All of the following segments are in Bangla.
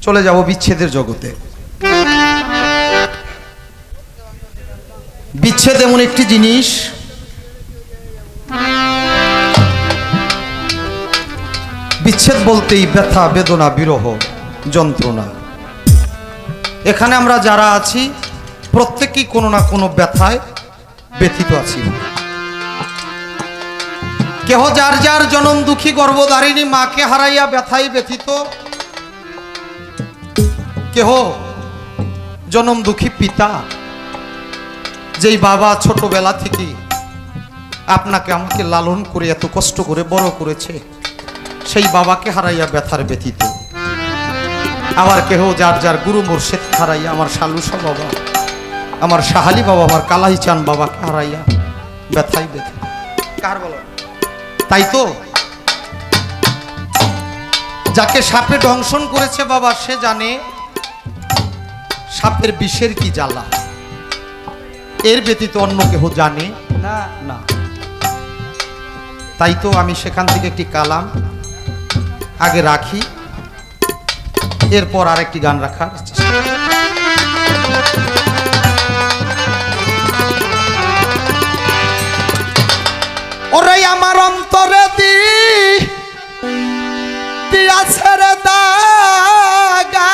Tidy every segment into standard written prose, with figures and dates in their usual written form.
চলে যাব বিচ্ছেদের জগতে। বিচ্ছেদ এমন একটি জিনিস, বিচ্ছেদ বলতেই ব্যথা, বেদনা, বিরহ, যন্ত্রণা। এখানে আমরা যারা আছি প্রত্যেকেই কোনো না কোনো ব্যথায় ব্যথিত আছি। কেহ যার যার জনম দুঃখী গর্ভধারিণী মাকে হারাইয়া ব্যথায় ব্যথিত, কেহ জনম দুঃখী পিতা, যেই বাবা ছোটবেলা থেকে আপনাকে আমাকে লালন করে এত কষ্ট করে বড় করেছে, সেই বাবাকে হারাইয়া ব্যথার ব্যথিত। আবার কেহ যার যার গুরু মুর্শিদ হারাইয়া, আমার শালুসা বাবা, আমার শাহালি বাবা, আমার কালাই চান বাবাকে হারাইয়া ব্যথায় ব্যথিত। কার বলো? তাই তো যাকে সাপে দংশন করেছে বাবা, সে জানে সাপের বিষের কি জ্বালা। এর ব্যতীত অন্য কেহ জানে না না। তাই তো আমি সেখান থেকে একটি কালাম আগে রাখি, এরপর আরেকটি গান রাখার চেষ্টা। ওরে আমার অন্তরে দিয়াছে রে দাগা,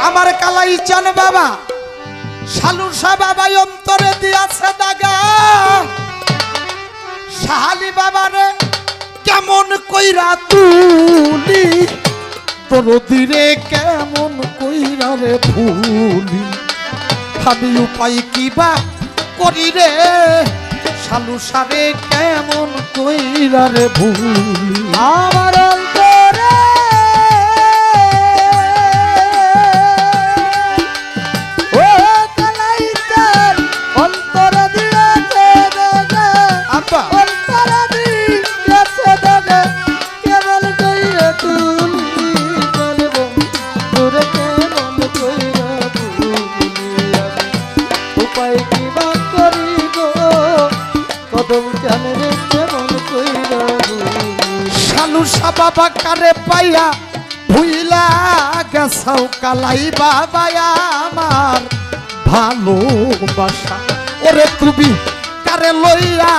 আমার কালাই চান বাবা, শালুসা বাবা অন্তরে দিয়াছে দাগা। শাহালি বাবারে কেমন কইরা তুলি, তোর দিরে কেমন কইরা রে ভুলি, আমি উপায় কিবা করি রে, শালুসারে কেমন কইরা রে ভুলি। আমার অন্তরে ও কালাই চান অন্তরে দিয়াছে দাগা, আব্বা অন্তরে দিয়াছে দাগা, কেমন কইরা তুলি, বলবো তোরে কেমন কইরা ভুলি, উপায় কিবা করি গো, কদম জানে রে কেমন কইরা ভুলি। শালুসা বাবা কারে পাইয়া ভুইলা গেছাও কালাই বাবা আমার ভালোবাসা। ওরে তুমি কারে লইয়া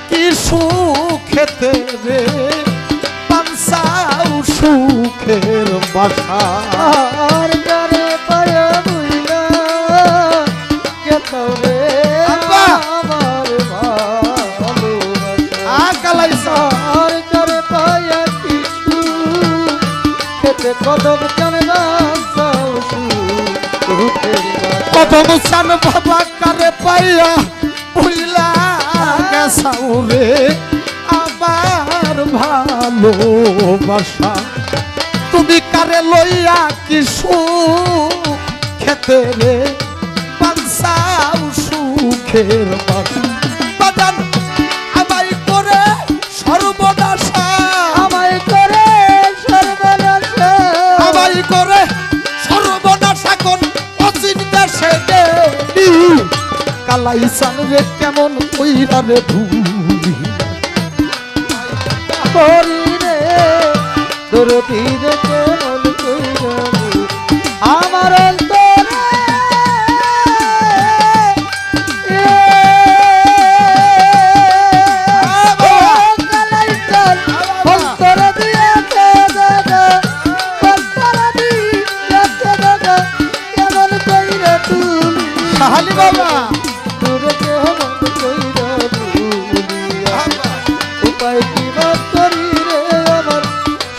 কি সুখেতে রে পানসাও সুখের বাসা। আর কারে পাইয়া ভুইলা গেছাও রে আমার ভালোবাসা। কালাই আর কারে পাইয়া কি সুখেতে কদম জানে বাসাও সুখের বাসা। কদম চান বাবা কারে পাইয়া ভুইলা গেছাও রে আমার ভালোবাসা। তুমি কারে লইয়া কি সুখেতে রে পানসাও সুখের বাসা। বাজান আমায় করে সর্বনাশা, আমায় করে সর্বনাশা, আমায় করে সর্বনাশা কোন অচিন্তা সে কালাই চান রে কেমন কইরা রে ভুলি, করি রে তোর তীরে কেমন কইরা ভুলি। আমার অন্তরে কালাই চান অন্তরে দিয়াছে দাগা, অন্তরে দিয়াছে দাগা, কেমন কইরা তুলি, শাহালি বাবা তোরে কেমন কইরা ভুলি, উপায় কিবা করি রে আমার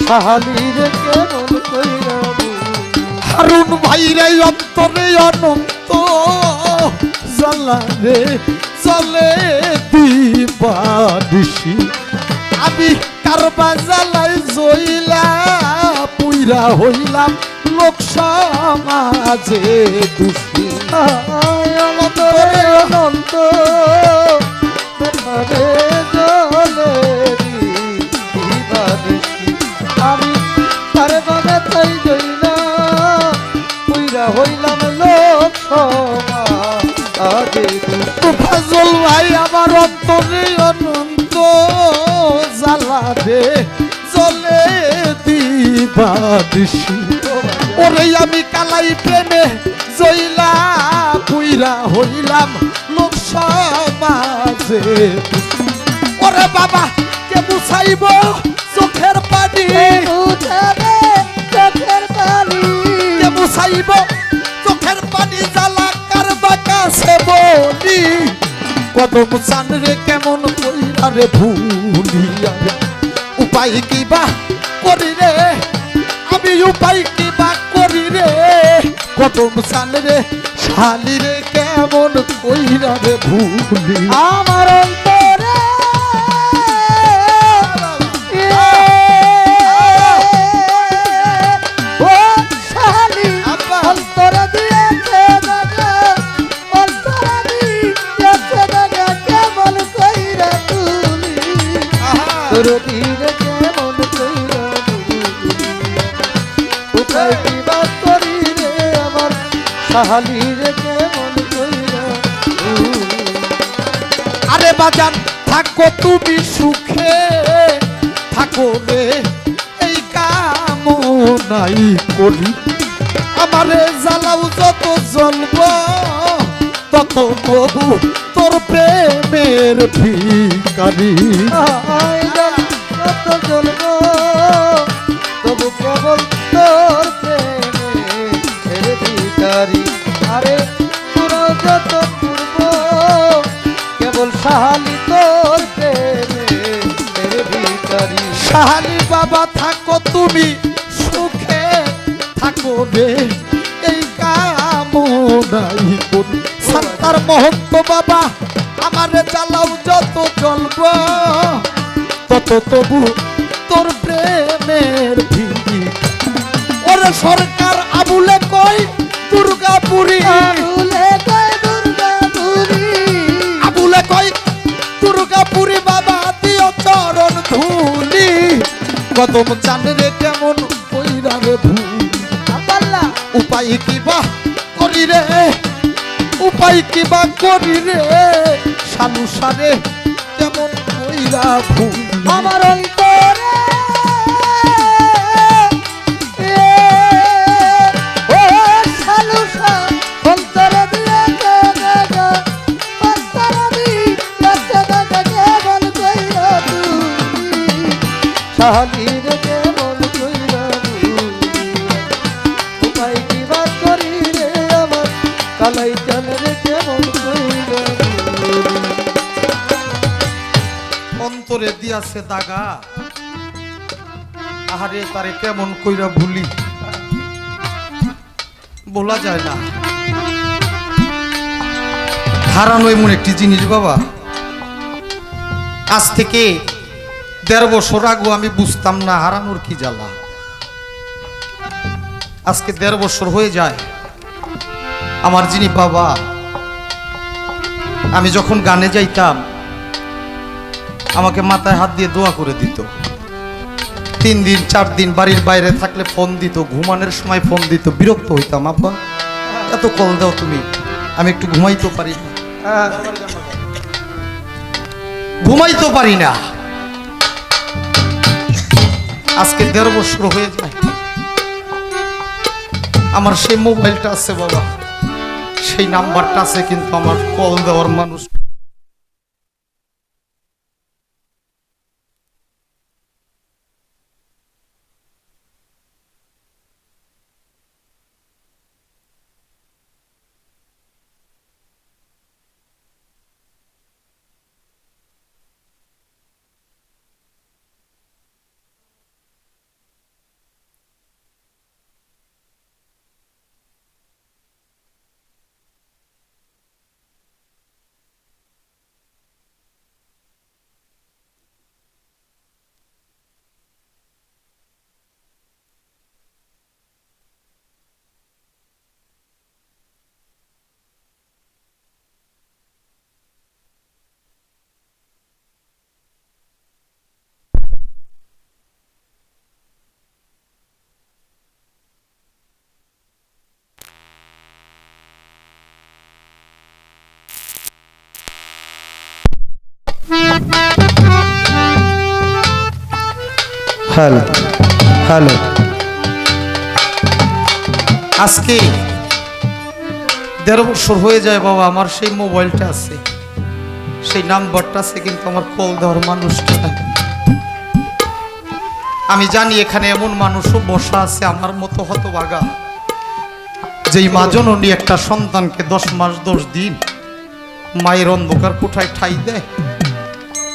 শাহালি রে কেমন কইরা ভুলি। হারুন ভাই রে অন্তরে অনন্ত জ্বালা রে চলে দিবানিশি, আমি কারবা জ্বালাই জইলা পুইরা হইলাম লোক সমাজে দোষী। অন্তরে অনন্ত রে জলে দিবানিশি, আমি কারবা ব্যথাই জইলা পুইরা হইলাম লোক সমাজে দোষী। ফাজল ভাই আমার অন্তরে অনন্ত গো জ্বালা রে জলে দিবাদিশি ওরে আমি কালাই প্রেমে জইলা পুইরা হইলাম লোক সমাজে ওরে বাবা কে মুছাইব চোখের পানি বুঝাবে চোখের পানি কে মুছাইব চোখের পানি জ্বালা কারবা কাছে বলি কদম চান রে কেমন কইরা রে ভুলিয়া রে উপায় কি বা করি রে আমি উপায় কি বা করি রে কদম চান রে শালি রে কেমন কইরা রে ভুলি আমার অন্তরে ও শালি অন্তর দিয়েছে দাগা অন্তর দিয়েছে দাগা কেমন কইরা তুলি তোর দিলে কেমন কইরা তুলি কোথায় কি বাত করি রে আমার শালি রে কেমন কইরা তুলি আরে বাজান থাকো তুমি সুখে থাকো রে এই কামনাই করি আমারে জ্বালাও যত জ্বলব তত প্রভু তোর প্রেমের ভিখারি কত জ্বলব তবু কেবল তোর প্রেমের ভিখারি আরে তোরা যত পূর্ব কেবল শালি তোর প্রেমের ভিখারি শাহালি বাবা থাকো তুমি সুখে থাকো রে এই কামনাই করি সন্তার মহন্ত বাবা আমারে জ্বালাও যত জ্বলব তত তবু তোর প্রেমের ভিড়ি ওরে সরকার আবুলে কই দুর্গাপুরি ভুলে গয় দুর্গাপুরি আবুলে কই দুর্গাপুরি বাবা দিও চরণ ধুলি কদম চান রে কেমন কইরা রে ভুলি আপাল্লা উপায় কি বা করি রে উপায় কি বা করি রে সালু সারে কেমন কইরা ভুলি আমার অন্তরে ও শালু অন্তরে দিয়েছে দাগা অন্তরে দিয়েছে দাগা কেমন কইরা তুই শালি রে কেমন কইরা তুই উপায় কি বাত করি রে আমার কালাই চাল রে কেমন কইরা তুই অন্তরে দিয়াছে দাগা আহারে তারে কেমন কইরা ভুলি বলা যায় না হারানো এমন একটি জিনিস বাবা আজ থেকে ১.৫ বছর আগে আমি বুঝতাম না হারানোর কি জ্বালা আজকে ১.৫ বছর হয়ে যায় আমার যিনি বাবা আমি যখন গানে যাইতাম আমাকে মাথায় হাত দিয়ে দোয়া করে দিত 3 দিন 4 দিন বাড়ির বাইরে থাকলে ফোন দিত ঘুমানোর সময় ফোন দিত বিরক্ত হইতাম আব্বা এত কল দাও তুমি আমি একটু ঘুমাইতে পারি না ঘুমাইতে পারি না আজকে ১.৫ বছর হয়ে যায় আমার সেই মোবাইলটা আছে বাবা সেই নাম্বারটা আছে কিন্তু আমার কল দেওয়ার মানুষ হ্যালো হ্যালো আজকে ১.৫ বছর হয়ে যায় বাবা, আমার সেই মোবাইলটা আছে, সেই নাম্বারটা আছে, কিন্তু আমার কল দেওয়ার মানুষটা নাই। আমি জানি এখানে এমন মানুষও বসা আছে আমার মতো হতভাগা, যেই মা জননী একটা সন্তানকে 10 মাস 10 দিন মায়ের অন্ধকার কোঠায় ঠাই দেয়।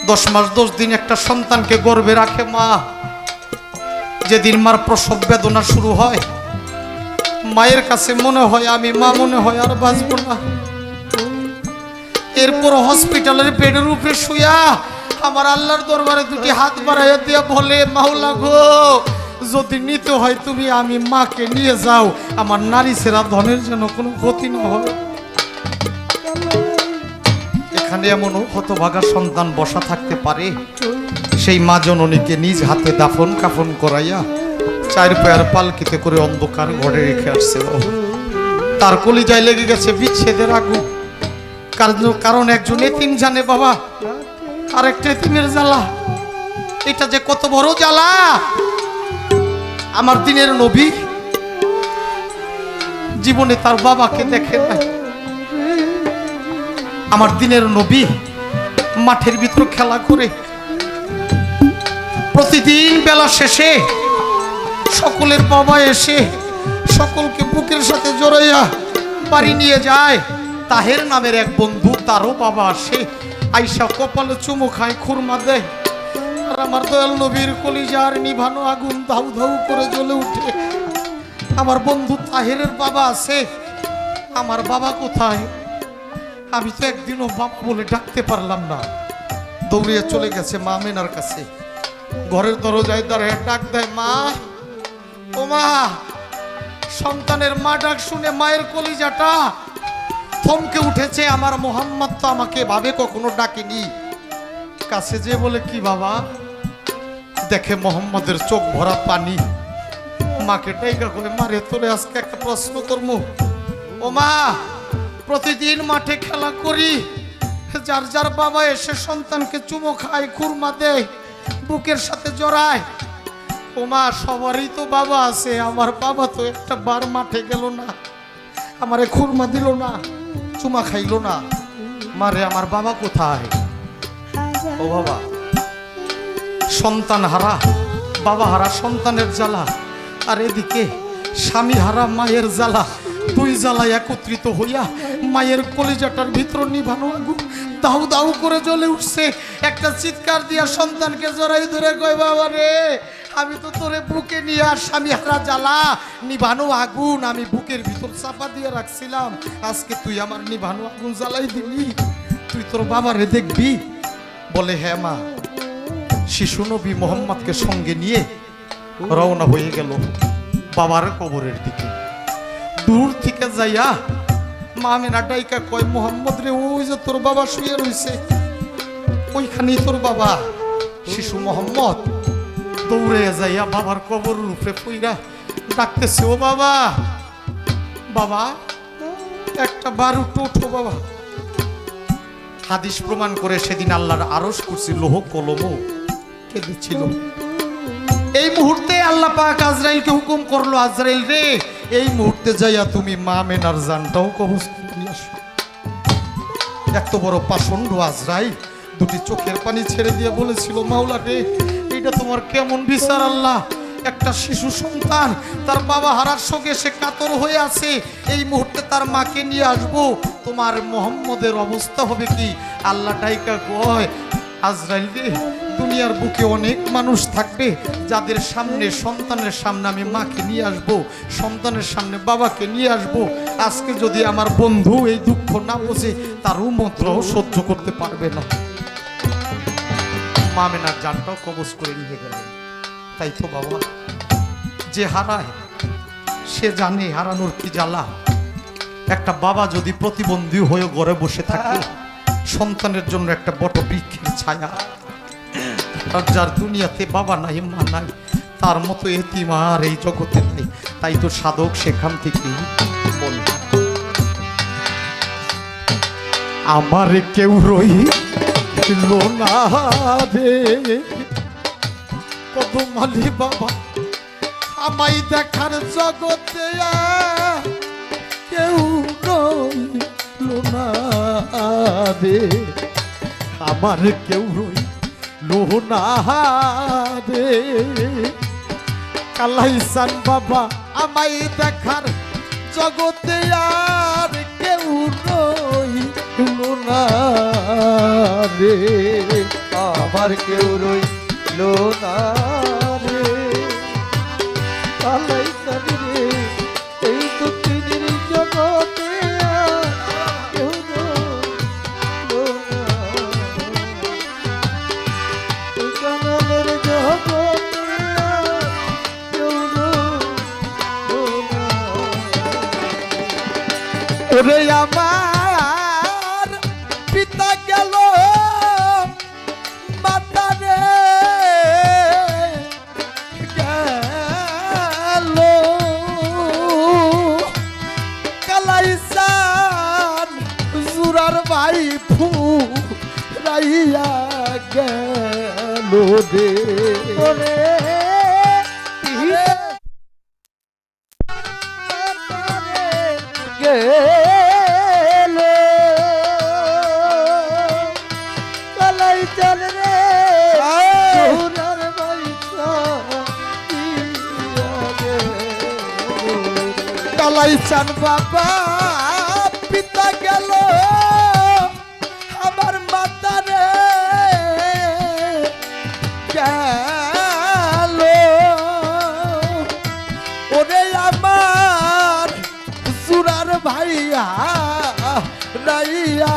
10 মাস 10 দিন একটা সন্তানকে গর্ভে রাখে মা। যেদিন মার প্রসব বেদনা শুরু হয়, মায়ের কাছে মনে হয় আমি মা মনে হয় আর বাঁচবো না। এরপর হসপিটালের বেডের উপরে শুয়া আমার আল্লাহর দরবারে দুটি হাত বাড়াইয়া দিয়া বলে, মাওলা গো, যদি নিতে হয় তুমি আমি মাকে নিয়ে যাও, আমার নারী ছেড়া ধনের যেন কোনো ক্ষতি না হয়। এখানে এমন হতভাগা সন্তান বসা থাকতে পারে, সেই মা জননীকে নিজ হাতে দাফন কাফন করাইয়া 4 পায়ের পালকিতে করে অন্ধকার ঘরে রেখে আসছে। তার কলিজায় লেগে গেছে বিচ্ছেদের আগুন। কারণ একজন এতিম জানে বাবা, আরেকটা এতিমের জ্বালা, এটা যে কত বড় জ্বালা। আমার দিনের নবী জীবনে তার বাবাকে দেখে নাই। আমার দিনের নবী মাঠের ভিতর খেলা করে প্রতিদিন বেলা শেষে সকলের বাবা এসে সকলকে বুকের সাথে জড়াইয়া বাড়ি নিয়ে যায়। তাহের নামের এক বন্ধু, তারও বাবা আসে, আইসা কপালে চুমু খায়, খুরমা দেয়। আর আমার দয়াল নবীর কলিজার নিভানো আগুন ধাউ ধাউ করে জ্বলে উঠে। আমার বন্ধু তাহেরের বাবা আছে, আমার বাবা কোথায়? আমি তো একদিনও বাবা বলে ডাকতে পারলাম না। দৌড়িয়ে চলে গেছে মা মেনার কাছে, ঘরের দরজায় দাঁড়িয়ে ডাক দেয়, মা ও মা। সন্তানের মা ডাক শুনে মায়ের কলিজাটা থমকে উঠেছে। আমার মোহাম্মদ তো আমাকে ভাবে কখনো ডাকেনি। কাছে যে বলে, কি বাবা? দেখে মোহাম্মদের চোখ ভরা পানি। মাকে ডাইকা করে, মারে তোরে আজকে একটা প্রশ্ন করবো। ও মা, প্রতিদিন মাঠে খেলা করি, যার যার বাবা এসে সন্তানকে চুমো খায়, খুরমা দেয়, বুকের সাথে জড়ায়। ও মা, সবারই তো বাবা আছে, আমার বাবা তো একটা বার মাঠে গেল না, আমারে খুরমা দিল না, চুমা খাইলো না। মারে, আমার বাবা কোথায়? ও বাবা, সন্তান হারা বাবা হারা সন্তানের জ্বালা, আর এদিকে স্বামী হারা মায়ের জ্বালা, দুই জ্বালা একত্রিত হইয়া মায়ের কলিজাটার ভিতর নিভানো আগুন দাউ দাউ করে জ্বলে উঠছে। একটা চিৎকার দিয়া সন্তানকে জড়াই ধরে কয়, বাবা রে, আমি তো তোরে বুকে নিয়ে আর স্বামী হারা জ্বালা নিভানো আগুন আমি বুকের ভিতর চাপা দিয়ে রাখছিলাম, আজকে তুই আমার নিভানো আগুন জ্বালাই দিলি, তুই তোর বাবারে দেখবি? বলে, হ্যাঁ মা। শিশু নবী মোহাম্মদকে সঙ্গে নিয়ে রওনা হয়ে গেল বাবার কবরের দিকে। দূর থেকে যাইয়া মা মেনা ডাইকা কয়, মোহাম্মদ রে, ওই যে তোর বাবা শুয়ে রয়েছে, ওইখানেই তোর বাবা। শিশু মোহাম্মদ দৌড়ে যাইয়া বাবার কবরের উপরে পইরা ডাকতেছে, ও বাবা, বাবা একটা বার উঠো বাবা। হাদিস প্রমাণ করে সেদিন আল্লাহর আরশ কুরসি লোহ কলমও কেঁদেছিল। এই মুহূর্তে আল্লাহ পাক আজরাইলকে হুকুম করলো, আজরাইল রে, এই মুহূর্তে যাইয়া তুমি মা মেনার জানটাও কবজ করে নিয়ে আসো। এত বড় পাষণ্ড আজরাইল দুটি চোখের পানি ছেড়ে দিয়ে বলেছিল, মাওলা রে, এটা তোমার কেমন বিচার আল্লাহ? একটা শিশু সন্তান তার বাবা হারার শোকে সে কাতর হয়ে আছে, এই মুহূর্তে তার মাকে নিয়ে আসবো, তোমার মোহাম্মদের অবস্থা হবে কি? আল্লাহ ডাইকা কয়, আজরাইল রে, দুনিয়ার বুকে অনেক মানুষ থাকবে যাদের সামনে, সন্তানের সামনে আমি মাকে নিয়ে আসবো, সন্তানের সামনে বাবাকে নিয়ে আসবো। আজকে যদি আমার বন্ধু এই দুঃখ না বোঝে, তারও মন্ত্র সহ্য করতে পারবে না। মা মেনার জানটাও কবজ করে নিয়ে গেল। তাই তো বাবা, যে হারায় সে জানে হারানোর কি জ্বালা। একটা বাবা যদি প্রতিবন্ধী হয়ে ঘরে বসে থাকে, সন্তানের জন্য একটা বট বৃক্ষের ছায়া, আর যার দুনিয়াতে বাবা নাই মা নাই, তার মতো এতিম আর এই জগতে নাই। তাই তো সাধক সেখান থেকে বলে, আমার কেউ রইল না রে, কদমালি বাবা আমায় দেখার জগতে কেউ রইল না রে, আমার কেউ রইল না রে। কালাইসান বাবা আমায় দেখার জগতে আর কেউ রইল না রে, আমার কেউ রইল না রে। কালাই জানি রে এই দুঃখিনীর জগতে আর কেউ রইল না। এই কাঙালের জগতে আর কেউ রইল না। ওরে আমার পিতা গেল মাতারে গেল, কালাইসান জুরার ভাই ফুরাইয়া গেল রে। ওরে গেল কালাই চল রে সোনার বাইসা কালাইসান বাবা পিতা গেল আমার মাতারে গেল, ওরে আমার সুরার ভাইয়া রাইয়া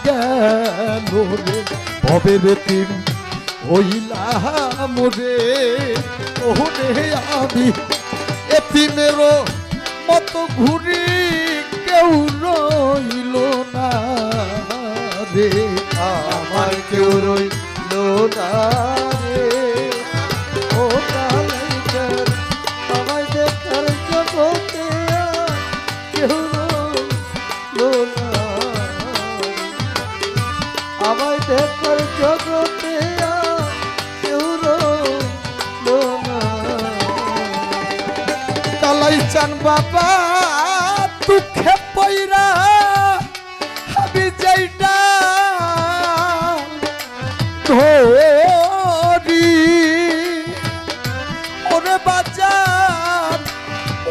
গেল রে। ভবের তিন হইলাম রে, ওরে আমি এতিমেরও মতো ঘুরি কেউ রইল না রে, আমার কেউ রইল না রে। ও কালাইজান আমায় দেখার জগতে আর কেউ রইল না। আমায় দেখার জগতে আর কেউ রইল না। কালাইসান বাবা দুঃখে পইরা আমি যেইটা ধরি, ওরে বাজার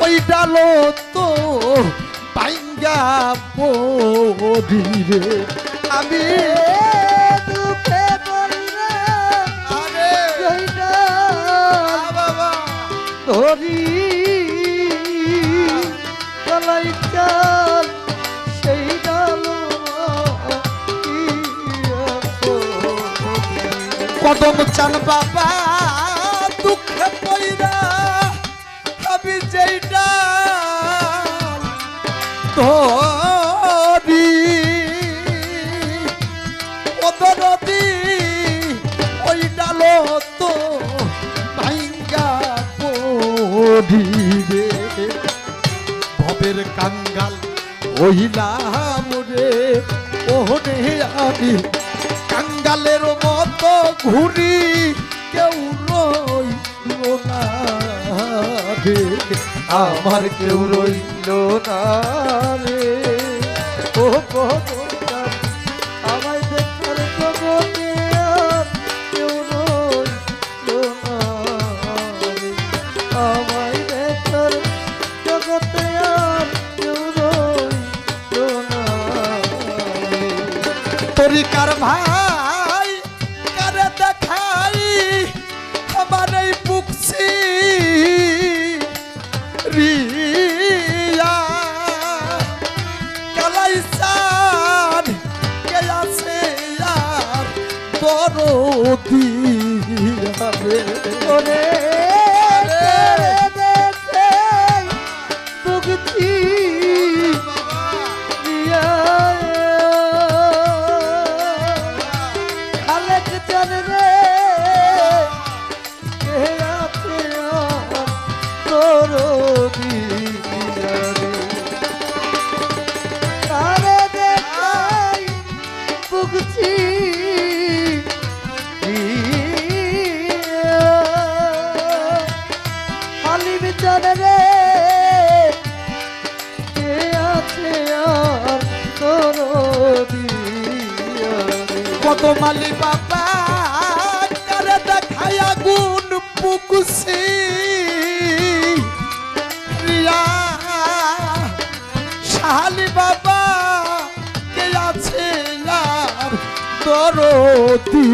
ওই ডালো তো পাইঙ্গা পড়ি রে। আমি দুঃখে পড়িলে আরে জয়টা বাবা ধরি কালাই চাল সেই ডালো কদম চান বাবা দুঃখে পইরা আমি যেইটা ধরি, ওদরদি ওই ডালো তো ভাইঙ্গা পড়ি রে। ভবের কাঙ্গাল হইলাম রে, ওরে আমি কাঙ্গালের মতো ঘুরি কেউ রইল না রে, আমার কেউ রইল না রে। ও ভগবান আমায় দেখার জগতে আর কেউ রইল না রে। আমায় দেখার জগতে আর কেউ রইল না রে। তরিকার ভাই কারে দেখাই আমার এই বুকছি রিয়া, কালাইসান কে আছে আর দরদি রে। ওরে দেখে বুকছি খালেক জান রে কে আছে তোর দিয়ারে তারে দেখাই বুকছি কদমালি বাবা কারে দেখায় আগুন পুকুছি রিয়া শাহালি বাবা কে আছে আর দরদি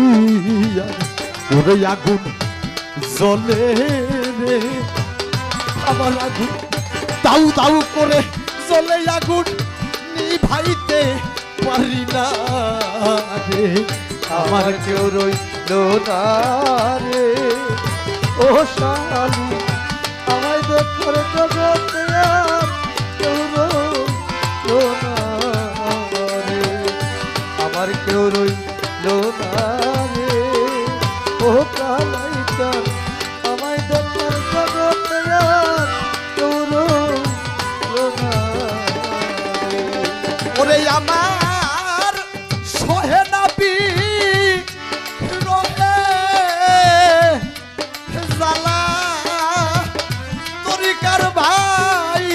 ওরে আগুন জ্বলে রে আমার আগুন দাউ দাউ করে জ্বলে আগুন নিভাইতে পারি না রে আমার কেউ রইল না রে ও শালি আমায় দেখার জগতে আর কেউ রইল না রে আমার কেউ রইল না রে ও কালাইটা আমায় দেখার জগতে আর কেউ রইল না রে ওরে আমার সহে নাবি রহে জালা তরিকার ভাই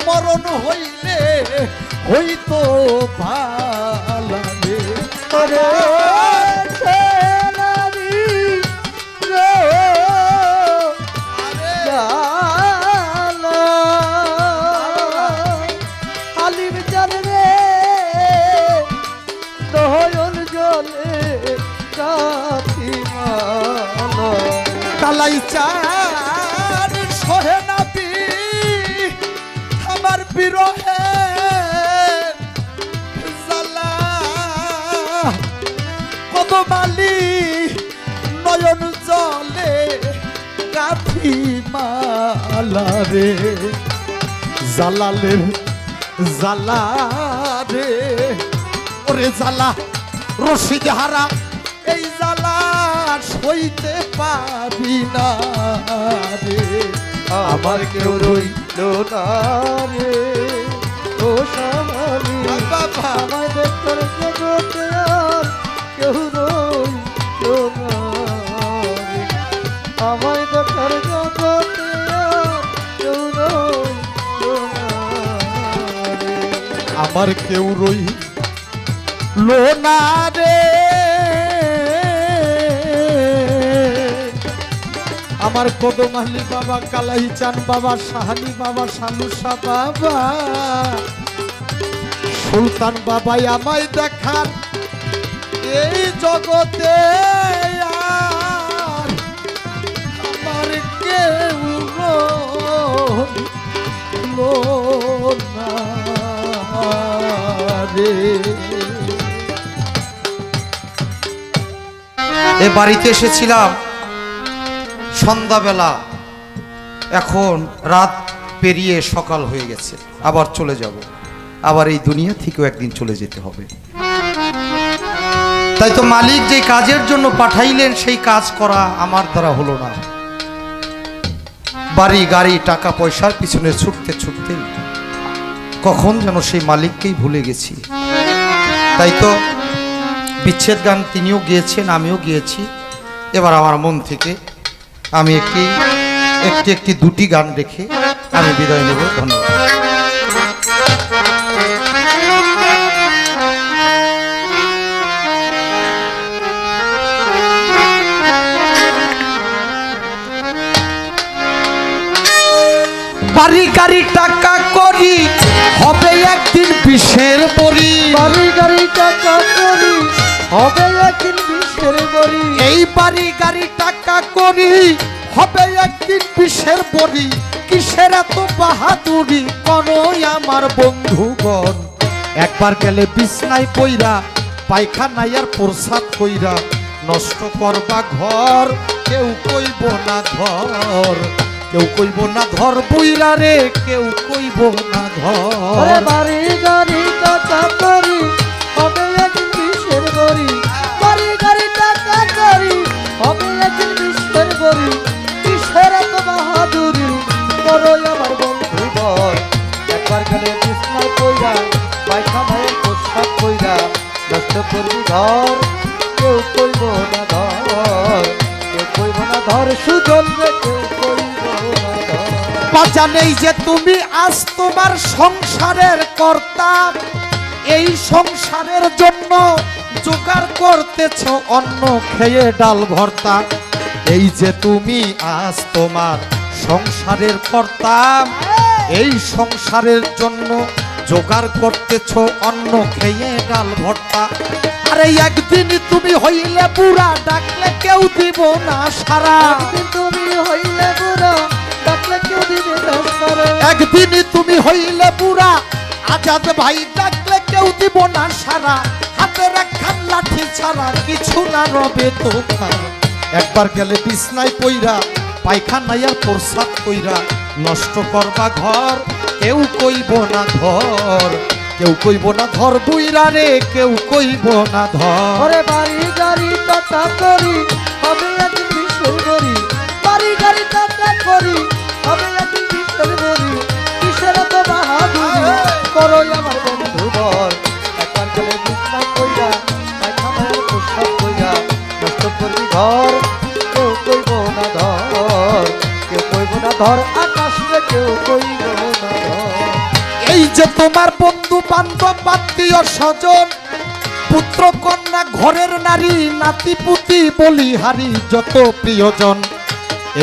মরণ হইলে হইতো ভালালে ওরে সেনারি রে জালা হালিম জান রে নয়ন জলে কাতি মালা কালাই চান সহে নাবি আমার বিরহে জালা কদমালি নয়ন জলে কাফি মালা রে জালালের জালা রে ওরে জালা রশিদ হারা এই জালা সইতে পারি না রে আমার কেউ রইল না রে ও শালি বাবা আমায় দেখার জগতে আর কেউ রইল না রে আমায় দেখার জগতে আর কেউ রইল না রে আমার কেউ রই লো না রে আমার কদমালি বাবা কালাই চান বাবা শাহানি বাবা শানুসা বাবা সুলতান বাবাই আমায় দেখার এই জগতে আর আমার কেউ রইলো না রে। এ বাড়িতে এসেছিলাম সন্ধ্যাবেলা, এখন রাত পেরিয়ে সকাল হয়ে গেছে, আবার চলে যাব, আবার এই দুনিয়া থেকেও একদিন চলে যেতে হবে। তাই তো মালিক যে কাজের জন্য পাঠাইলেন সেই কাজ করা আমার দ্বারা হলো না। বাড়ি গাড়ি টাকা পয়সার পিছনে ছুটতে ছুটতে কখন যেন সেই মালিককেই ভুলে গেছি। তাই তো বিচ্ছেদ গান তিনিও গিয়েছেন, আমিও গিয়েছি। এবার আমার মন থেকে আমি একটি দুটি গান রেখে আমি বিদায় নেব। ধন্যবাদ। বাড়ি গাড়ি টাকা করি হবে একদিন বিষের বড়ি, বাড়ি গাড়ি টাকা করি হবে একদিন বিষের বড়ি, এই বাড়ি গাড়ি টাকা করি হবে একদিন বিষের বড়ি। কিসের এত বাহাদুরি কোনো আমার বন্ধুগণ, একবার গেলে বিছনায় পইরা পায়খানায় আর প্রসাদ কইরা নষ্ট করবা ঘর, কেউ কইব না ধর, কেউ কইব না ধর বইরা রে, কেউ কইব না ওরে ধর। বাড়ি গাড়ি টাকা করি হবে একদিন বিষের বড়ি, বাড়ি গাড়ি টাকা করি হবে একদিন বিষের বড়ি। কিসের এত বাহাদুরি করো আমার বন্ধু বল, একবার গেলে বিছনায় কইরা পায়খানায় প্রসাদ কইরা নষ্ট করবি ঘর, কেউ কইব না ধর, কেউ কইব না ধর, সুজন রে কেউ কইব না ধর। বাজা নেই যে তুমি আজ তোমার সংসারের কর্তা, এই সংসারের জন্য জোগাড় করতেছ অন্ন খেয়ে ডাল ভর্তা, এই যে তুমি আজ তোমার সংসারের কর্তা, এই সংসারের জন্য জোগাড় করতেছ অন্ন খেয়ে ডাল ভর্তা। আরে একদিন তুমি হইলে বুড়া, ডাকলে কেউ দিব না সারা। একদিন তুমি হইলে বুড়া, ডাকলে কেউ দিবে না সারা। একদিন তুমি হইলে বুড়া, আজাদ ভাই ডাকলে কেউ দিব না সারা। হাতের একখান লাঠি ছাড়া কিছু না রবে তোমার। একবার গেলে বিছনায় পইরা, পায়খানায় আর প্রসাদ কইরা, নষ্ট করবা ঘর, কেউ কইব না ধর, কেউ কইব না ধর বুইরা রে, কেউ কইব না ধর। ওরে বাড়ি গাড়ি টাটা করি, হবে একদিন বিশ্বের গরি। বাড়ি গাড়ি টাটা করি, হবে একদিন বিশ্বের গরি। কিসের তো বাহাদুরি, করো আমার বন্ধু বর। একবার গেলে বিছনা কইরা, পায়খানায় প্রসাদ কইরা, নষ্ট করবি ঘর, কেউ কইব না ধর, কেউ কইব না ধর, আকাশে কেউ কইব না ধর। এই যে তোমার বন্ধু বান্ধব আত্মীয় স্বজন, পুত্র কন্যা ঘরের নারী, নাতি পুতি বলিহারি যত প্রিয়জন।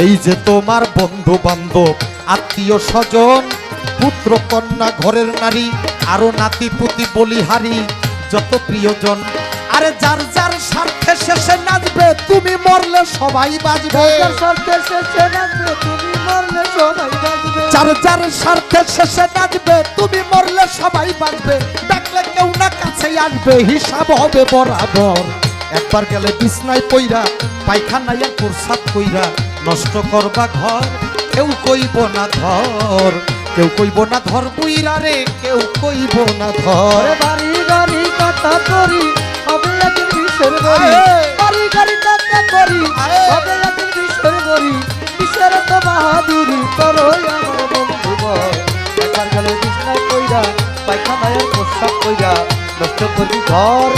এই যে তোমার বন্ধু বান্ধব আত্মীয় স্বজন, পুত্র কন্যা ঘরের নারী, আরো নাতি পুতি বলিহারি যত প্রিয়জন। আরে যার যার স্বার্থে শেষে নাচবে, তুমি মরলে সবাই বাজবে। যার স্বার্থে শেষে নাচবে, তুমি মরলে সবাই বাঁচবে। যার যার স্বার্থে শেষে নাচবে, তুমি মরলে সবাই বাঁচবে। ডাকলে কেউ না কাছে আসবে, হিসাব হবে বরাবর। একবার গেলে বিছনায় পইরা, পায়খানায় আর প্রসাদ কইরা, নষ্ট করবা ঘর, কেউ কইব না ধর, কেউ কইব না ধর বুইরা রে, কেউ কইব না ধর। ওরে বাড়ি গাড়ি টাটা করি, হবে একদিন বিশ্বের গরি। বাড়ি গাড়ি টাটা করি, হবে একদিন বিশ্বের গরি। বিশ্বের তো বাহাদুরি, করো আমার বন্ধু বর। একবার গেলে বিছনায় কইরা, পায়খানায় প্রসাদ কইরা, নষ্ট করবি ঘর,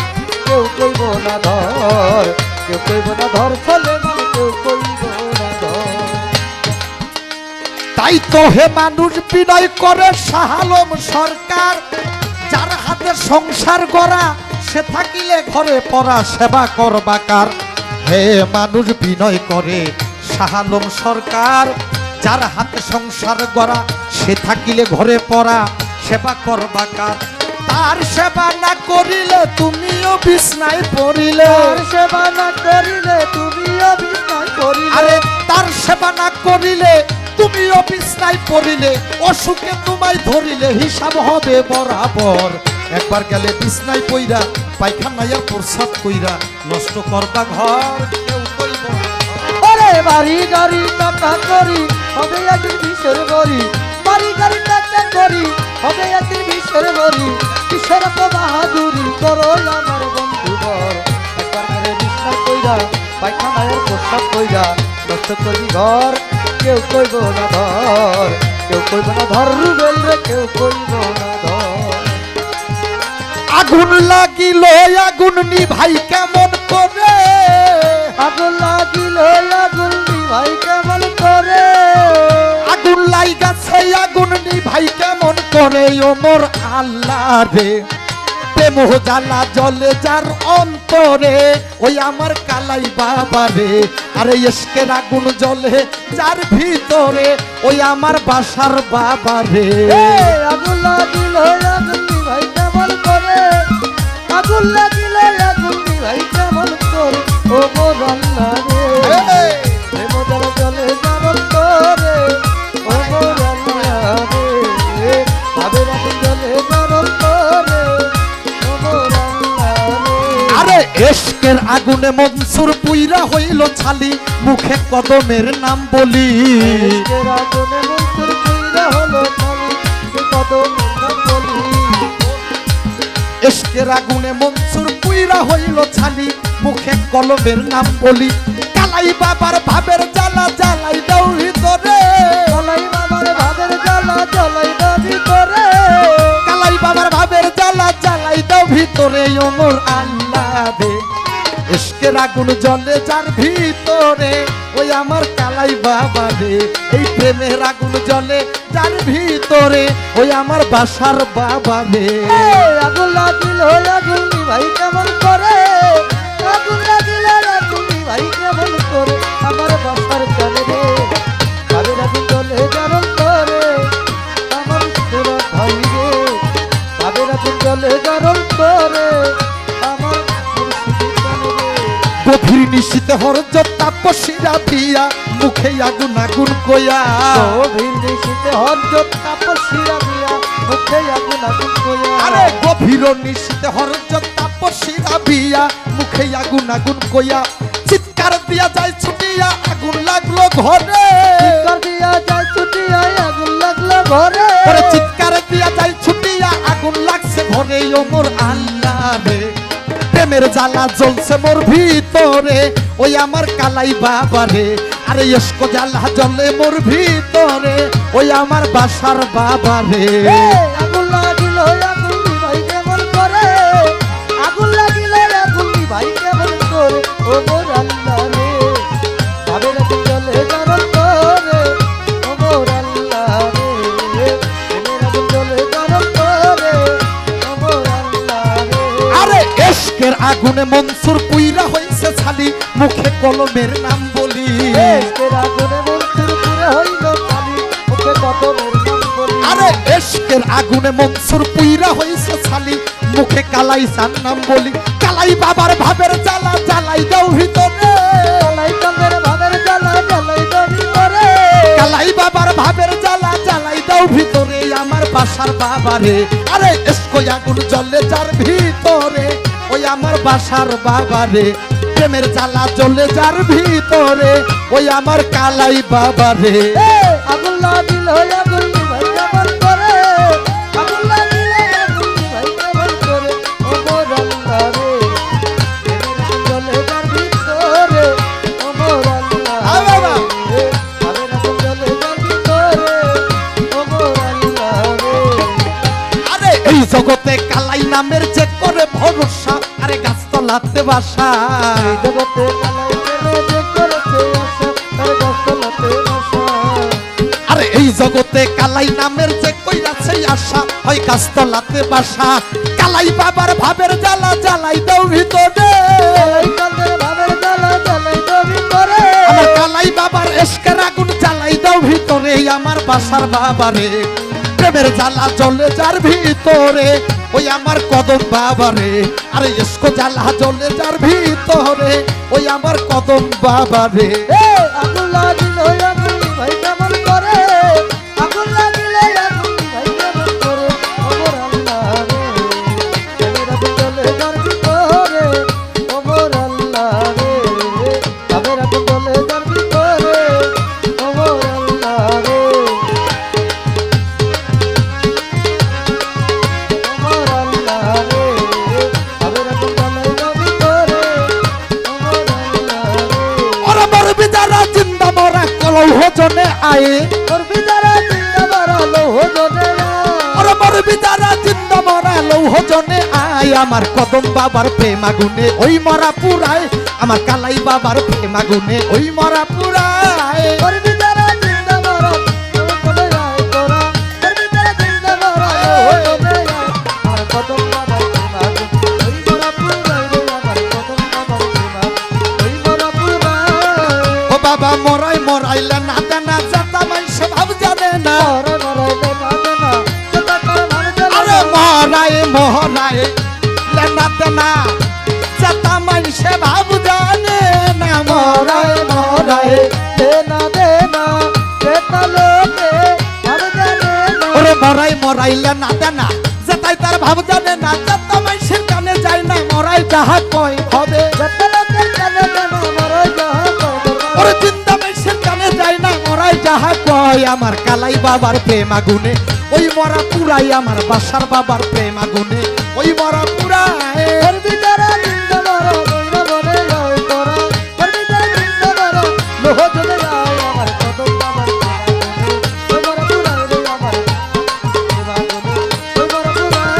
কেউ কইব না ধর, কেউ কইব না ধর, ফলে মানে কেউ কইব না ধর। তাই তো হে মানুষ বিনয় করে শাহ আলম সরকার, যার হাতে সংসার গড়া, সে থাকিলে ঘরে পড়া, সেবা করবা কার। হে মানুষ বিনয় করে শাহ আলম সরকার, যার হাতে সংসার গড়া, সে থাকিলে ঘরে পড়া, সেবা করবা কার। তার সেবা না করিলে তুমিও বিছনায় পড়িলে। তার সেবা না করিলে তুমিও বিছনায় পড়িলে। আরে তার সেবা না করিলে তুমিও বিছনায় পড়িলে, অসুখে তোমায় ধরিলে হিসাব হবে বরাবর। একবার গেলে বিছনায় পইরা, পায়খানায় আর প্রসাদ কইরা, নষ্ট করবা ঘর, কেউ কইব না ধর। ওরে বাড়ি গাড়ি টাটা করি, হবে একদিন বিশ্বের গরি। বাড়ি গাড়ি টাটা করি, হবে একদিন বিশ্বের গরি। কিসের তো বাহাদুরি, করো আমার বন্ধু বর। একবার গেলে বিছনা কইরা, পায়খানায় প্রসাদ কইরা, নষ্ট করবি ঘর, কেউ কইব না ধর, কেউ কইব না ধর রুবেল রে, কেউ কইব না ধর। আগুন লাগিল আগুন নিভাই কেমন করে, আগুন লাগিলে আগুন নিভাই কেমন করে। আগুন লাইগাছে আগুন নিভাই কেমন করে, ও মোর আল্লাহ রে। প্রেম জ্বালা জলে যার অন্তরে, ওই আমার কালাই বাবা রে। আরে ইশকের আগুন জ্বলে যার ভিতরে, ওই আমার বাসার বাবা রে। আগুন লাগিলে আগুন নিভাই কেমন করে, আগুন লাগিলে আগুন নিভাই কেমন করে। ও মোর আল্লাহ রে, প্রেম জ্বালা জলে যার অন্তরে, ও মোর আল্লাহ রে। ভাবের আগুন জ্বলে যার অন্তরে, ও মোর আল্লাহ রে। আরে ইশকের আগুনে মনসুর পুইরা হইল ছালি, মুখে কদমের নাম বলি। ইশকের আগুনে মনসুর পুইরা হলো ছালি, কদমের নাম বলি। ইশকের আগুনে মনসুর পুইরা হইল ছালি, মুখে কলমের নাম বলি। কালাই বাবার ভাবের জ্বালা জ্বালাই দাও ভিতরে, জ্বালাই বাবার ভাবের জ্বালা জ্বালাই দাও ভিতরে। কালাই বাবার ভাবের জ্বালা জ্বালাই দাও ভিতরে, ও মোর আল্লাহ রে। ইশকের আগুন জ্বলে যার ভিতরে, ওই আমার কালাই বাবা রে এই প্রেমের আগুন জ্বলে যার ভিতরে ওই আমার বাসার বাবা রে আগুন লাগিল আগুন ভাই কেমন করে আগুন লাগিল আগুন ভাই কেমন করে আমার বাসার জানে রে তাদের আগুন জ্বলে জারণ করে আমার সুরা ভাই রে তাদের আগুন জ্বলে জারণ করে আমার মুর্শিদি জানে রে গভীর নিশীতে হরজ তাপসীরা দিয়া মুখে আগুন আগুন কয়া গভীর নিশীতে হরজ তাপসীরা দিয়া মুখে আগুন আগুন কয়া আরে গভীর নিশীতে হরজ তাপসীরা দিয়া মুখে আগুন আগুন কয়া চিৎকার দিয়া যায় ছুটিয়া আগুন লাগলো ঘরে চিৎকার দিয়া যায় ছুটিয়া আগুন লাগলো ঘরে ওরে চিৎকার দিয়া যায় ছুটিয়া আগুন লাগছে ঘরে ও মোর আল্লাহ রে প্রেমের জ্বালা জ্বলছে মোর ভিতরে ওই আমার কালাই বাবা রে আরে এসকো জ্বালা জ্বলে মোর ভিতরে ওই আমার বাসার বাবা রে আগুন লাগিল আগুন ভাই কেমন করে আগুন লাগিল আগুন ভাই কেমন করে ও মোর আল্লাহ রে তাদের আগুন জ্বলে জারণ করে ও মোর আল্লাহ রে তাদের আগুন জ্বলে জারণ করে ও মোর আল্লাহ রে আরে এশকের আগুনে মনসুর পুইরা হইছে ছালি মুখে কলমের নাম বলি এশকের আগুনে মনসুর পুরে হইল খালি মুখে কদমের নাম বলি আরে এশকের আগুনে মনসুর পুইরা হইছে ছালি মুখে কালাই সান নাম বলি কালাই বাবার ভাবের জ্বালা জ্বালাই দাও ভিতরে জ্বালাই কামের ভাবের জ্বালা জ্বালাই দবি করে কালাই বাবার ভাবের জ্বালা জ্বালাই দাও ভিতরে আমার বাসার বাবারে আরে এসকো আগুন জ্বলে যার ভিতরে ওই আমার বাসার বাবারে প্রেমের জ্বালা জ্বলে যার ভিতরে ওই আমার কালাই বাবারে আগুন লাগিল আগুন ভাই কেমন করে আগুন লাগিল আগুন ভাই কেমন করে ও মোর আল্লাহ রে জ্বলে যার ভিতরে ও মোর আল্লাহ আয় বাবা। রে আগুন জ্বলে যার ভিতরে ও মোর আল্লাহ রে আরে এই জগতে কালাই নামের যে করে ভরসা আরে গাছতলাতে বাসা এই জগতে কালাই পেলে যে করেছে আশা তার গাছতলাতে বসা আরে এই জগতে কালাই নামের যে কইরাছে আশা হয় গাছতলাতে বাসা কালাই বাবার ভাবের জ্বালা জ্বালাই দাও ভিতরে জ্বালাই কামের ভাবের জ্বালা জ্বালাই দবি করে আমার কালাই বাবার এসকের আগুন জ্বালাই দাও ভিতরে আমার বাসার বাবারে প্রেমের জ্বালা জ্বলে যার ভিতরে ওই আমার কদম বাবারে আরে এসকো জ্বালা জ্বলে যার ভিতরে ওই আমার কদম বাবারে আগুন লাগিল আগুন ভাই কেমন করে আগুন লাগিল আগুন ভাই কেমন করে ওমর আল্লাহ রে প্রেমের আগুন জ্বলে যার ভিতরে ওমর আল্লাহ রে প্রেমের আগুন জ্বলে যার ভিতরে ওমর আল্লাহ রে ওমর আল্লাহ রে প্রেমের আগুন জ্বলে যার ভিতরে ওমর আল্লাহ রে ওরা মরবি যারা জিন্দা মরা কলহ জনে আয়ে তোর বিদারা চিন্তা বাড়ালো হজনে ওরা মরবি যারা জিন্দা মরা লৌহ জনে আয় আমার কদম বাবার প্রেম আগুনে ওই মরা পুরায় আমার কালাই বাবার প্রেম আগুনে ওই মরা পুরায় তোর বিদারা চিন্তা বাড়া হজনে আয় তোরা তোর বিদারা চিন্তা বাড়া হজনে আয় আমার কদম বাবার প্রেম ওই মরা পুরাই রে আমার কদম বাবার প্রেম ওই মরা পুরাই ও বাবা মরাই মরাইলে না দেনা যাতা মাইসে ভাব জানে না মরা মরাইলে না দেনা সেটা তোর ভালো জানা আরে মরাই মরাই লেনা দেনা যাতা মাইসে ভাব জানে না মরাই মরাই দেনা দেনা সেটা লোকে ভালো জানে না ওরে মরাই মরাইলে না দেনা যাতাই তার ভাব জানে না যাতা মাইসের কানে যায় না মরাই যাহা কয় হবে যত লোকের জানে জানা মরাই যাহা কয় ওরে জিন্দা মাইসের কানে যায় না মরাই যাহা কয় আমার কালাই বাবার প্রেম আগুনে ওই মরা পুরাই আমার বাসার বাবার প্রেম আগুনে ওই মরা পুরাই তোর বিদারা জিন্দা মরা বইরা বনে যায় তোরা তোর বিদারা জিন্দা মরা লোহ জ্বলে যায় আমার কদম বাবার ওই মরা পুরাই রে আমার ওই মরা পুরাই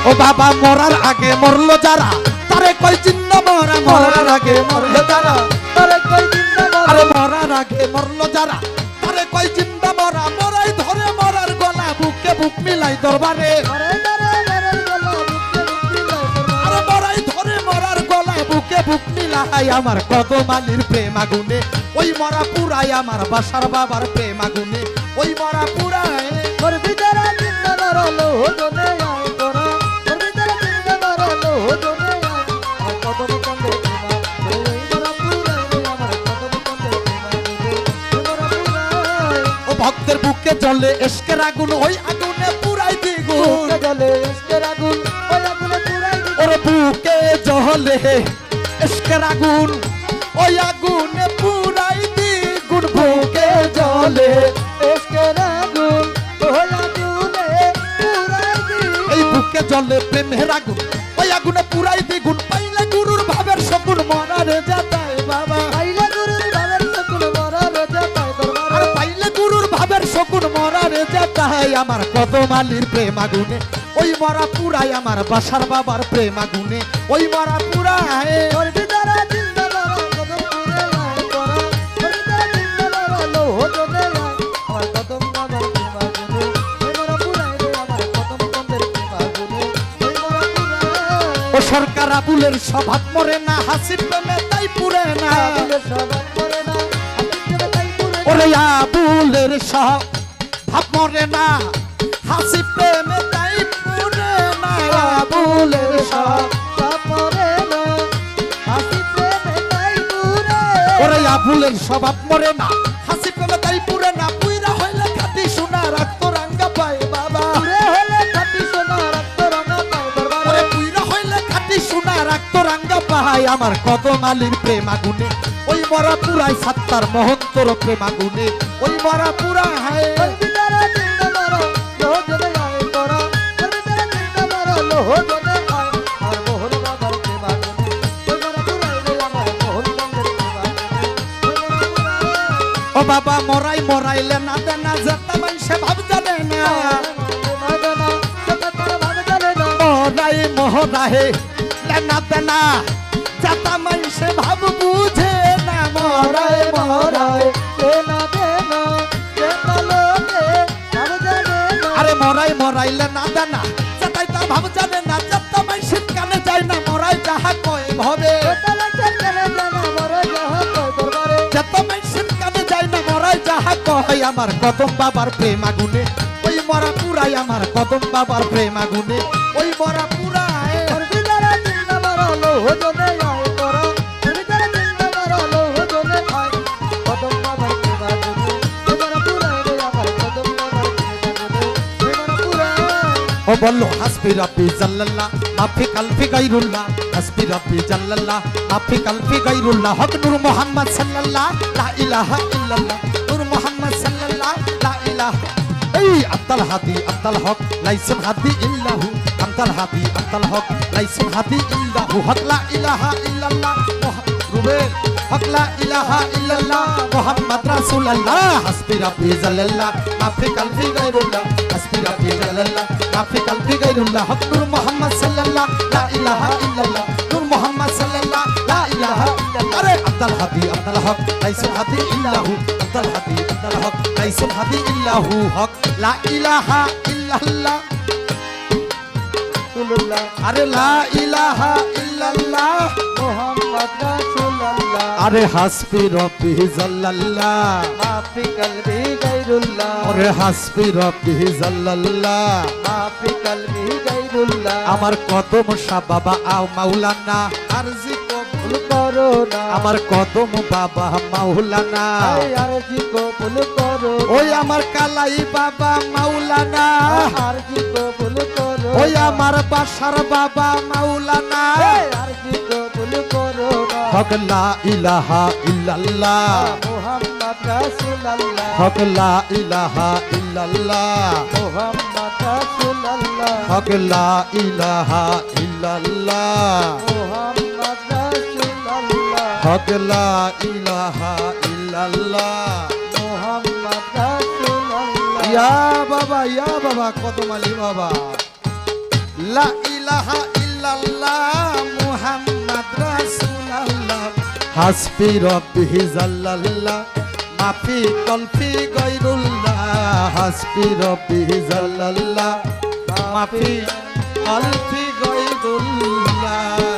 ও বাবা মরার আগে মরলো যারা তারে কই জিন্দা মরা মরার আগে মরলো যারা তোরে কই জিন্দা মরা আরে মরার আগে মরলো যারা তারে কয় জিন্দা মরা মরাই ধরে মরার গলা বুকে বুক মিলাই দরবারে মরে ধরে মরার গলা বুকে বুক মিলাই দরবারে আরে মরাই ধরে মরার গলা বুকে বুক মিলাই আমার কদম আলীর প্রেম আগুনে ওই মরা পুরাই আমার বাসার বাবার প্রেম আগুনে ওই মরা পুরাই ওর ভিতরে জিন্দা মরলো জনে আয় তোরা ওর ভিতরে জিন্দা মরলো জনে আয় আমার কদম কন্দে তোমা ওই মরা পুরাই রে আমার কদম কন্দে তোমা ওই মরা পুরাই ও ভক্তের বুকে জ্বলে এসকের আগুন ওই আগুনে পুরাই দ্বিগুণ বুকে জ্বলে এসকের আগুন ওই আগুনে পুরাই দি ওর বুকে জ্বলে এসকের আগুন ওই আগুনে পুরাই দ্বিগুণ বুকে জ্বলে এসকের আগুন ওই আগুনে পুরাই দি এই বুকে জ্বলে প্রেমের আগুন ওই আগুনে পুরাই দ্বিগুণ পাইলে গুরুর ভাবের সগুণ মরারে যাতায় বাবা আইলা গুরুর বাবার সকুল মরা রোজা পায় আর দরবারে পাইলে গুরুর ভাবের সগুণ মরারে যাতায় আমার কদম আলীর প্রেম আগুনে ওই মরা পুরাই আমার বাসার বাবার প্রেম আগুনে ওই মরা পুরাই ওর ভিতরে জিন্দা মরা কদম পুরে আয় তোরা ওর ভিতরে জিন্দা মরা লোহ জনে আয় আমার কদম বাবার প্রেম আগুনে ওই মরা পুরাই রে আমার কদম কন্দের প্রেম আগুনে ওই মরা পুরাই ও সরকার আবুলের স্বভাব মরে না হাসির প্রেমে তাই পুরে না আবুলে সবাই করে না আমি কেন তাই পুরে ওরে আবুলের স্বভাব মরে না হাসি প্রেমে তাই পুরে না আবুলের স্বভাব পরে না হাসি প্রেমে তাই পুরে ওরে আবুলের স্বভাব মরে না হাসি প্রেমে তাই পুরে না পুইরা হইলে খাটি সোনা রাখতো রাঙ্গা পায় বাবা পুরে হলে খাটি সোনা রক্ত রাঙা পায় দরবারে ওরে পুইরা হইলে খাটি সোনা রাখতো রাঙ্গা পায় আমার কদম আলীর প্রেম আগুনে ওই মরা পুরাই সাত্তার মহন্তর প্রেম আগুনে ওই মরা পুরাই ওর ভিতরে জিন্দা মরা লোহ জনে আয় তোরা ওর ভিতরে জিন্দা মরা লোহ জনে আয় আর মোহন বাবার প্রেম আগুনে ওই মরা পুরাই রে আমার মোহন চন্দ্রের প্রেম আগুনে ওই মরা পুরাই ও বাবা মরাই মরাইলে না দেনা যেটা মানুষে ভাব জানে না মাদনা তোকে তোর ভাবে জানে না মরাই মহরাহে লেনা দেনা যেটা মানুষে ভাব বুঝে না মরাই মহরাই কে না দে না কে কালো দে ভাবে জানে না আরে মরাই মরাইলে না দেনা যেটাই তা ভাব জানে না যেটা মানুষের কানে যায় না মরাই যাহা কয় ভবে তোতা লাগছে কেনে জানা মরে যাহা কয় দরবারে যেটা মানুষের কানে যায় না মরাই যাহা কয় আমার কদম বাবার প্রেম আগুনে ওই মরা পুরাই আমার কদম বাবার প্রেম আগুনে ওই মরা পুরাই ওর ভিতরে জিন্দা মরা লোহ জনে আয় তোরা ওর ভিতরে জিন্দা মরা লোহ জনে আয় কদম বাবার প্রেম আগুনে ওই মরা পুরাই রে আমার কদম বাবার প্রেম আগুনে ওই মরা পুরাই ও বললো হাসবি রাব্বি জাল্লাল্লাহ মাফি কালফি গায়রুল্লাহ হাসবি রাব্বি জাল্লাল্লাহ মাফি কালফি গায়রুল্লাহ হক নূর মুহাম্মদ সাল্লাল্লাহ লা ইলাহা ইল্লাল্লাহ নূর মুহাম্মদ সাল্লাল্লাহ লা ইলাহা এই আব্দুল হাদি আব্দুল হক লাইসুন হাদি ইল্লাহু আব্দুল হাদি আব্দুল হক লাইসুন হাদি ইল্লাহু হক লা ইলাহা ইল্লাল্লাহ রুবেল হক লা ইলাহা ইল্লাল্লাহ মুহাম্মদ রাসূলুল্লাহ হাসবি রাব্বি জাল্লাল্লাহ মাফি কালফি গায়রুল্লাহ হাসবি রাব্বি জাল্লাল্লাহ মাফি কালফি গায়রুল্লাহ হক নূর মুহাম্মদ সাল্লাল্লাহ লা ইলাহা ইল্লাল্লাহ নূর মুহাম্মদ সাল্লাল্লাহ লা ইলাহা ইল্লাল্লাহ আরে আব্দুল হাদি আব্দুল হক লাইসুন হাদি ইল্লাহু আব্দুল হাদি আব্দুল হক লাইসুন হাদি ইল্লাহু হক লা ইলাহা ইল্লাল্লাহ রাসূলুল্লাহ আরে লা ইলাহা ইল্লাল্লাহ মুহাম্মদ রাসূলুল্লাহ আরে হাসবি রাব্বি জাল্লাল্লাহ মাফি কলবি গায়রুল্লাহ আরে হাসবি রাব্বি জাল্লাল্লাহ মাফি কলবি গায়রুল্লাহ আমার কদম শাহ বাবা আও মাওলানা আরজি কবুল কবুল করো না আমার কদম বাবা মাওলানা আয় আরজি কবুল করো ওই আমার কালাই বাবা মাওলানা আরজি কবুল করো ওই আমার বাসার বাবা মাওলানা আয় আরজি কবুল করো না হক লা ইলাহা ইল্লাল্লাহ মুহাম্মদ রাসূলুল্লাহ হক লা ইলাহা ইল্লাল্লাহ মুহাম্মদ রাসূলুল্লাহ হক লা ইলাহা ইল্লাল্লাহ মুহাম্মদ রাসূলুল্লাহ হক লা ইলাহা ইল্লাল্লাহ মুহাম্মদ রাসূলুল্লাহ ইয়া বাবা কদম আলী বাবা লা ইলাহা ইল্লাল্লাহ মুহাম্মদ রাসূলুল্লাহ হাসবি রাব্বি জাল্লাল্লাহ মাফি কলফি গৈরুল্লাহ হাসবি রব্বি জাল্লাল্লাহ মাফি কলফি গৈরুল্লাহ